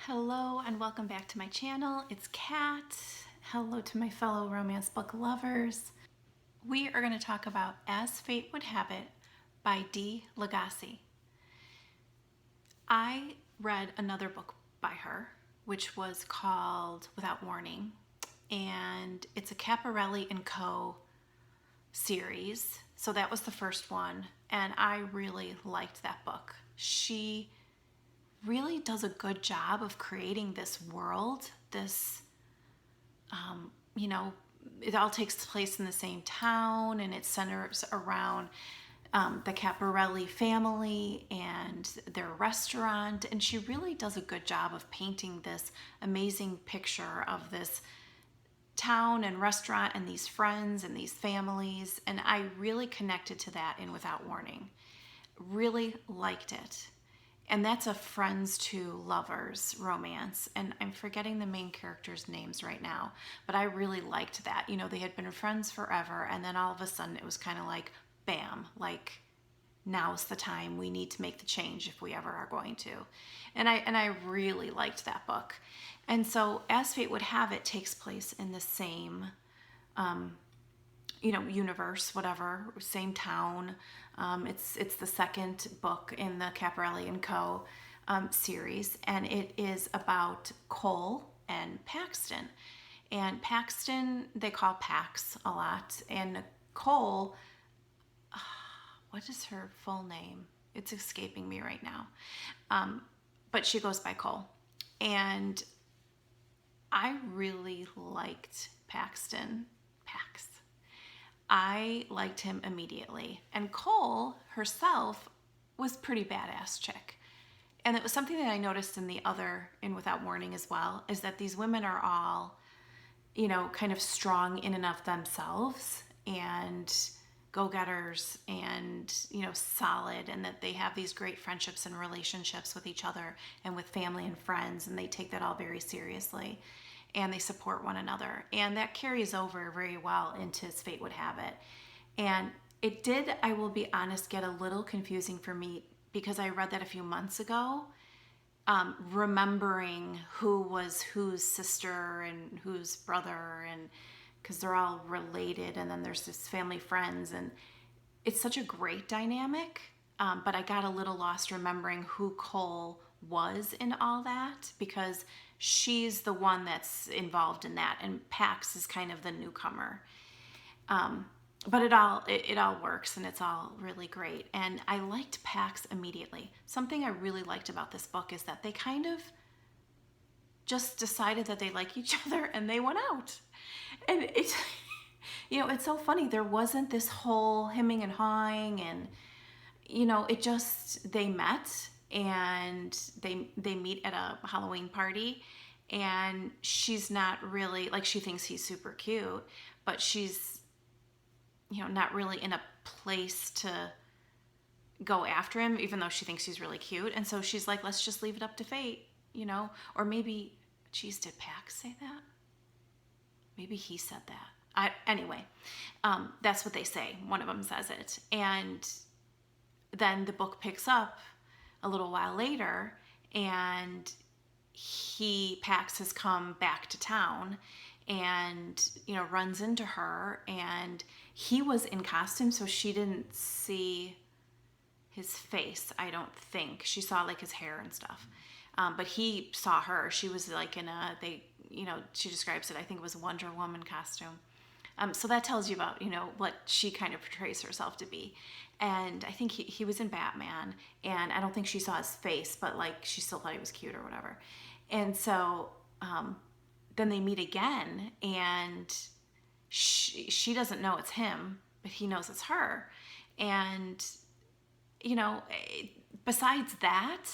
Hello and welcome back to my channel. It's Kat. Hello to my fellow romance book lovers. We are going to talk about As Fate Would Have It by Dee Lagasse. I read another book by her, which was called Without Warning, and it's a Capparelli and Co series. So that was the first one, and I really liked that book. She really does a good job of creating this world, it all takes place in the same town, and it centers around the Capparelli family and their restaurant, and she really does a good job of painting this amazing picture of this town and restaurant and these friends and these families, and I really connected to that in Without Warning. Really liked it. And that's a friends to lovers romance. And I'm forgetting the main characters' names right now, but I really liked that. You know, they had been friends forever, and then all of a sudden it was kind of like, bam, like now's the time. We need to make the change if we ever are going to. And I really liked that book. And so As Fate Would Have It takes place in the same universe, whatever, same town. It's the second book in the Capparelli and Co series, and it is about Cole and Paxton. And Paxton, they call Pax a lot, and Cole, what is her full name? It's escaping me right now. But she goes by Cole. And I really liked Paxton. Pax. I liked him immediately. And Cole herself was pretty badass chick. And it was something that I noticed in Without Warning as well, is that these women are all, kind of strong in and of themselves and go-getters and, solid, and that they have these great friendships and relationships with each other and with family and friends, and they take that all very seriously. And they support one another. And that carries over very well into As Fate Would Have It. And it did, I will be honest, get a little confusing for me because I read that a few months ago, remembering who was whose sister and whose brother, and because they're all related, and then there's this family friends, and it's such a great dynamic, but I got a little lost remembering who Cole was in all that, because she's the one that's involved in that, and Pax is kind of the newcomer. But it all works, and it's all really great. And I liked Pax immediately. Something I really liked about this book is that they kind of just decided that they like each other, and they went out. And it's, it's so funny. There wasn't this whole hemming and hawing, and it just, they met, and they meet at a Halloween party, and she's not really, like, she thinks he's super cute, but she's, not really in a place to go after him, even though she thinks he's really cute. And so she's like, let's just leave it up to fate, or maybe, geez, did Pax say that? Maybe he said that. Anyway, that's what they say. One of them says it. And then the book picks up a little while later, and Pax has come back to town, and runs into her, and he was in costume, so she didn't see his face. I don't think she saw like his hair and stuff, but he saw her. She was like in she describes it, I think it was a Wonder Woman costume. So that tells you about, what she kind of portrays herself to be. And I think he was in Batman, and I don't think she saw his face, but like she still thought he was cute or whatever. And so then they meet again, and she doesn't know it's him, but he knows it's her. And, besides that,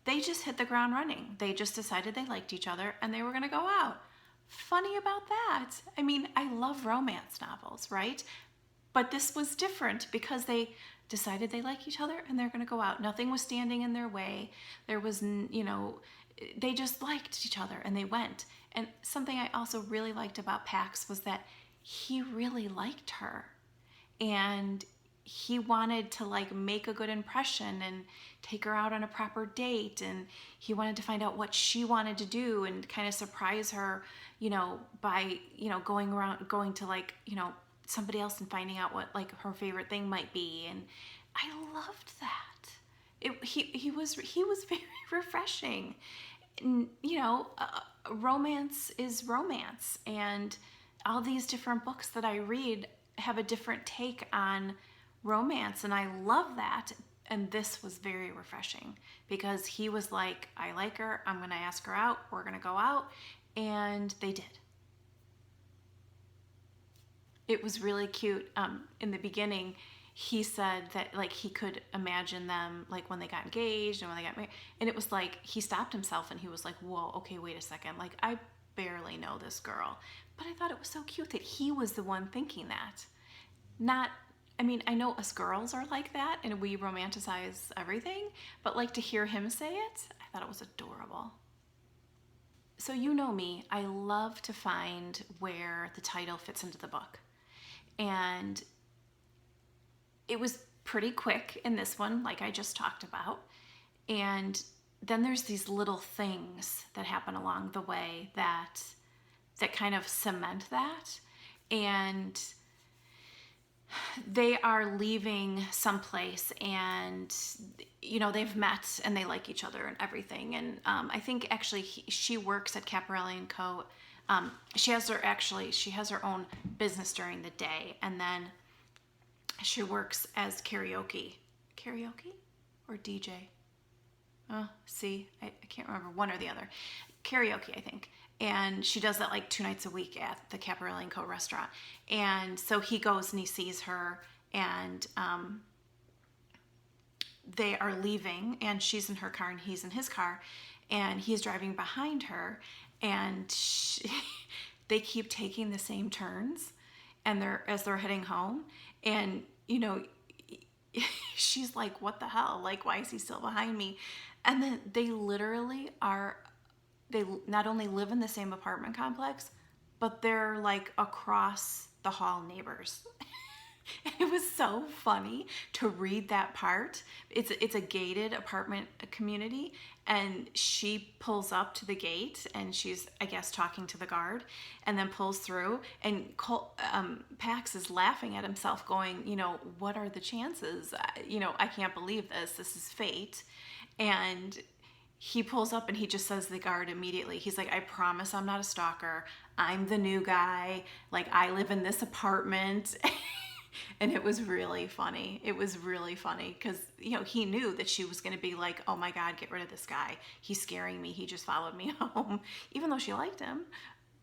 they just hit the ground running. They just decided they liked each other, and they were going to go out. Funny about that. I mean, I love romance novels, right? But this was different because they decided they like each other, and they're going to go out. Nothing was standing in their way. There was, they just liked each other, and they went. And something I also really liked about Pax was that he really liked her. And he wanted to like make a good impression and take her out on a proper date, and he wanted to find out what she wanted to do and kind of surprise her, by, going to like, somebody else and finding out what like her favorite thing might be. And I loved that. He was very refreshing. And, romance is romance, and all these different books that I read have a different take on romance, and I love that. And this was very refreshing because he was like, I like her, I'm gonna ask her out, we're gonna go out, and they did. It was really cute. In the beginning, he said that like he could imagine them like when they got engaged and when they got married, and it was like he stopped himself and he was like, whoa, okay, wait a second, like I barely know this girl. But I thought it was so cute that he was the one thinking that. Not, I mean, I know us girls are like that and we romanticize everything, but like to hear him say it, I thought it was adorable. So you know me, I love to find where the title fits into the book. And it was pretty quick in this one, like I just talked about. And then there's these little things that happen along the way that kind of cement that. And they are leaving someplace, and they've met and they like each other and everything. And I think actually she works at Capparelli and Co. She has her own business during the day, and then she works as karaoke or DJ. I can't remember, one or the other. Karaoke, I think. And she does that like 2 nights a week at the Capparelli and Co restaurant. And so he goes and he sees her, and they are leaving, and she's in her car and he's in his car, and he's driving behind her, and they keep taking the same turns, and as they're heading home, and she's like, what the hell, like why is he still behind me? And then they not only live in the same apartment complex, but they're like across the hall neighbors. It was so funny to read that part. It's a gated apartment community, and she pulls up to the gate, and she's, I guess, talking to the guard, and then pulls through, and Pax is laughing at himself going, what are the chances? I can't believe this. This is fate. And he pulls up and he just says to the guard immediately, he's like, I promise I'm not a stalker. I'm the new guy. Like, I live in this apartment. And it was really funny. It was really funny because, he knew that she was going to be like, oh my God, get rid of this guy. He's scaring me. He just followed me home, even though she liked him.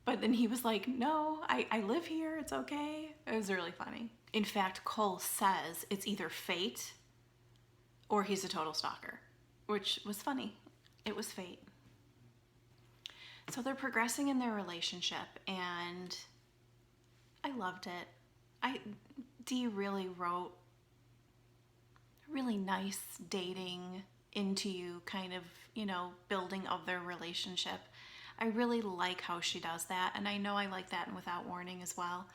But then he was like, no, I live here. It's okay. It was really funny. In fact, Cole says it's either fate or he's a total stalker, which was funny. It was fate. So they're progressing in their relationship, and I loved it. Dee really wrote a really nice dating into you kind of, building of their relationship. I really like how she does that, and I know I like that in Without Warning as well.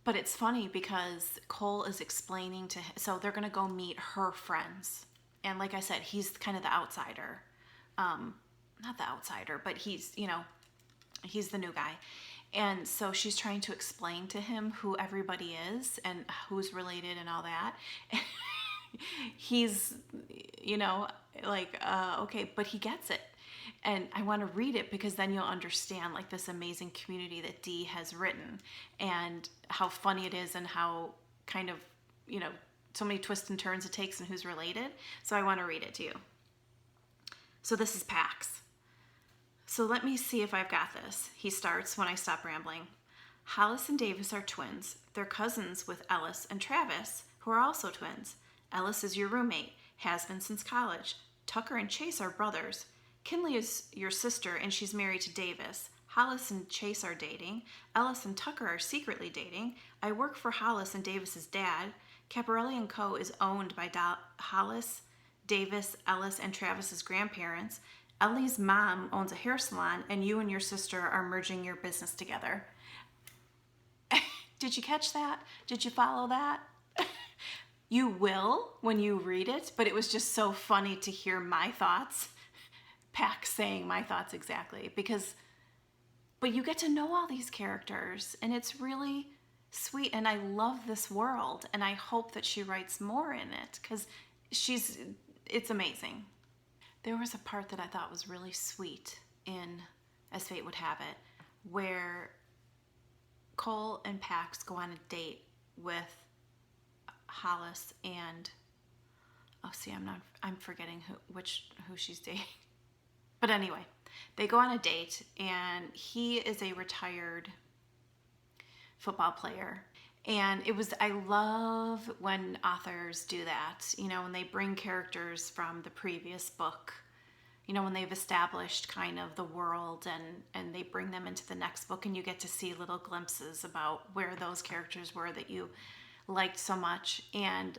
But it's funny because Cole is explaining to him, so they're going to go meet her friends. And like I said, he's kind of the outsider. Not the outsider, but he's the new guy. And so she's trying to explain to him who everybody is and who's related and all that. He's, okay, but he gets it. And I want to read it because then you'll understand like this amazing community that Dee has written and how funny it is and how kind of, so many twists and turns it takes and who's related. So I want to read it to you. So this is Pax. So let me see if I've got this. He starts when I stop rambling. Hollis and Davis are twins. They're cousins with Ellis and Travis, who are also twins. Ellis is your roommate, has been since college. Tucker and Chase are brothers. Kinley is your sister, and she's married to Davis. Hollis and Chase are dating. Ellis and Tucker are secretly dating. I work for Hollis and Davis's dad. Capparelli and Co. is owned by Hollis, Davis, Ellis, and Travis's grandparents. Ellie's mom owns a hair salon, and you and your sister are merging your business together. Did you catch that? Did you follow that? You will when you read it, but it was just so funny to hear my thoughts, Pax saying my thoughts exactly, but you get to know all these characters, and it's really sweet, and I love this world, and I hope that she writes more in it, because it's amazing. There was a part that I thought was really sweet in As Fate Would Have It, where Cole and Pax go on a date with Hollis and I'm forgetting who she's dating. But anyway, they go on a date, and he is a retired football player. And I love when authors do that, when they bring characters from the previous book, when they've established kind of the world, and they bring them into the next book, and you get to see little glimpses about where those characters were that you liked so much. And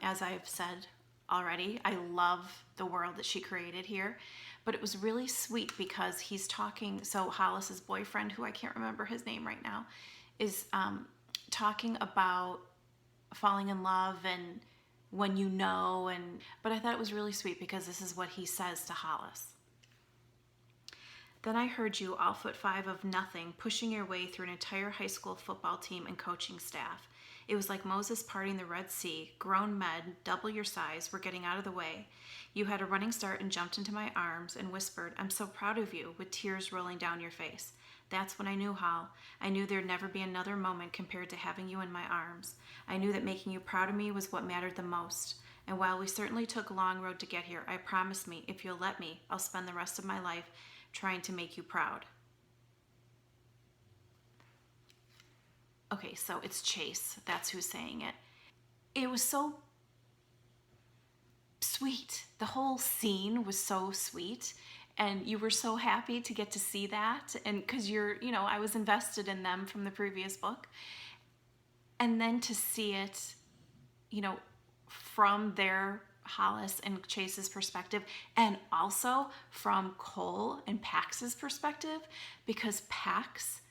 as I've said already, I love the world that she created here. But it was really sweet because he's talking, so Hollis's boyfriend, who I can't remember his name right now, is talking about falling in love and when but I thought it was really sweet because this is what he says to Hollis. Then I heard you, all 5 of nothing, pushing your way through an entire high school football team and coaching staff. It was like Moses parting the Red Sea. Grown men, double your size, were getting out of the way. You had a running start and jumped into my arms and whispered, "I'm so proud of you," with tears rolling down your face. That's when I knew, Hal. I knew there'd never be another moment compared to having you in my arms. I knew that making you proud of me was what mattered the most. And while we certainly took a long road to get here, I promise me, if you'll let me, I'll spend the rest of my life trying to make you proud. Okay, so it's Chase. That's who's saying it. It was so sweet. The whole scene was so sweet. And you were so happy to get to see that. And because I was invested in them from the previous book. And then to see it, from their Hollis and Chase's perspective, and also from Cole and Pax's perspective, because Pax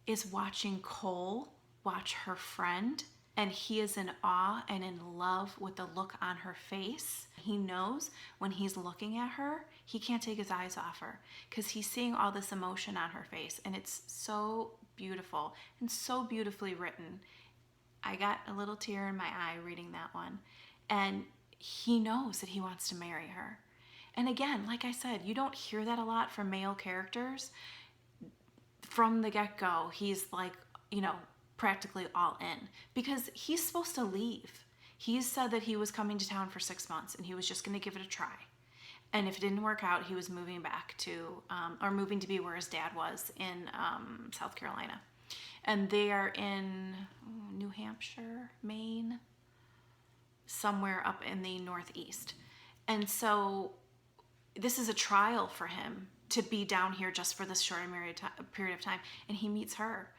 is watching Cole watch her friend, and he is in awe and in love with the look on her face. He knows when he's looking at her, he can't take his eyes off her because he's seeing all this emotion on her face, and it's so beautiful and so beautifully written. I got a little tear in my eye reading that one, and he knows that he wants to marry her. And again, like I said, you don't hear that a lot from male characters. From the get-go, he's like, practically all in because he's supposed to leave. He said that he was coming to town for 6 months and he was just going to give it a try. And if it didn't work out, he was moving back to, or moving to be where his dad was in South Carolina. And they are in New Hampshire, Maine, somewhere up in the Northeast. And so this is a trial for him to be down here just for this short period of time. And he meets her.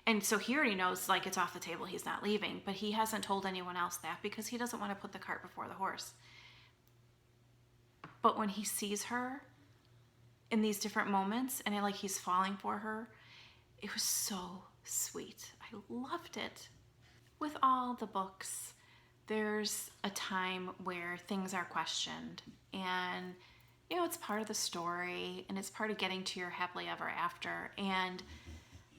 And so he already knows, like, it's off the table. He's not leaving. But he hasn't told anyone else that because he doesn't want to put the cart before the horse. But when he sees her in these different moments and he's falling for her, it was so sweet. I loved it. With all the books, there's a time where things are questioned. And, it's part of the story. And it's part of getting to your happily ever after. And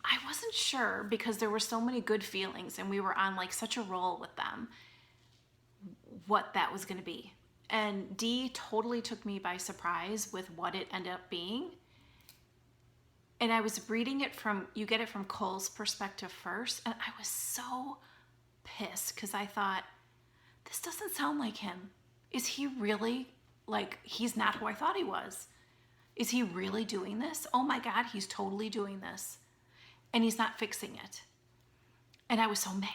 I wasn't sure because there were so many good feelings and we were on such a roll with them, what that was going to be. And Dee totally took me by surprise with what it ended up being. And I was reading it you get it from Cole's perspective first. And I was so pissed because I thought, this doesn't sound like him. Is he really, he's not who I thought he was. Is he really doing this? Oh my God, he's totally doing this. And he's not fixing it. And I was so mad.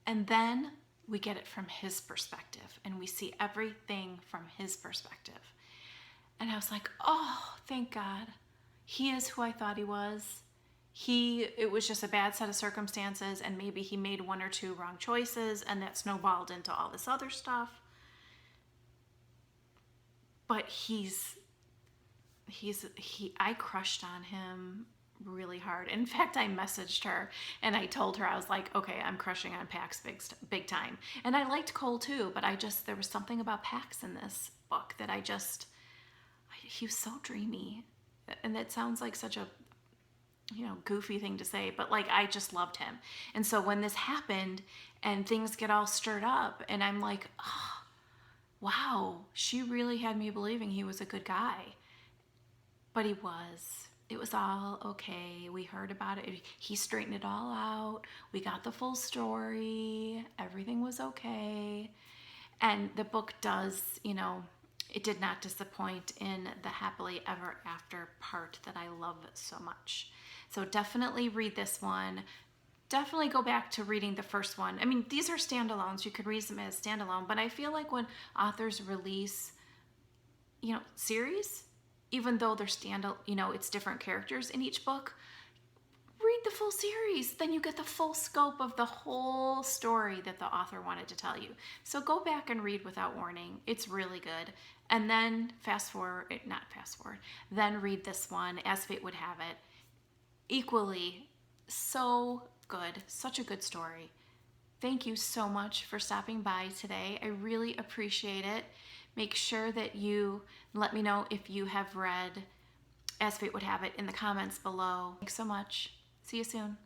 And then we get it from his perspective. And we see everything from his perspective. And I was like, oh, thank God. He is who I thought he was. It was just a bad set of circumstances. And maybe he made 1 or 2 wrong choices. And that snowballed into all this other stuff. But I crushed on him really hard. In fact, I messaged her and I told her, I was like, okay, I'm crushing on Pax big time. And I liked Cole too, but there was something about Pax in this book that he was so dreamy. And that sounds like such a, goofy thing to say, but like, I just loved him. And so when this happened and things get all stirred up and I'm like, oh, wow, she really had me believing he was a good guy. But he was. It was all okay. We heard about it. He straightened it all out. We got the full story. Everything was okay. And the book does, it did not disappoint in the happily ever after part that I love so much. So definitely read this one. Definitely go back to reading the first one. I mean, these are standalones. You could read them as standalone, but I feel like when authors release, series, even though they're it's different characters in each book, read the full series. Then you get the full scope of the whole story that the author wanted to tell you. So go back and read without warning. It's really good. And then then read this one, As Fate Would Have It. Equally so good. Such a good story. Thank you so much for stopping by today. I really appreciate it. Make sure that you let me know if you have read As Fate Would Have It in the comments below. Thanks so much. See you soon.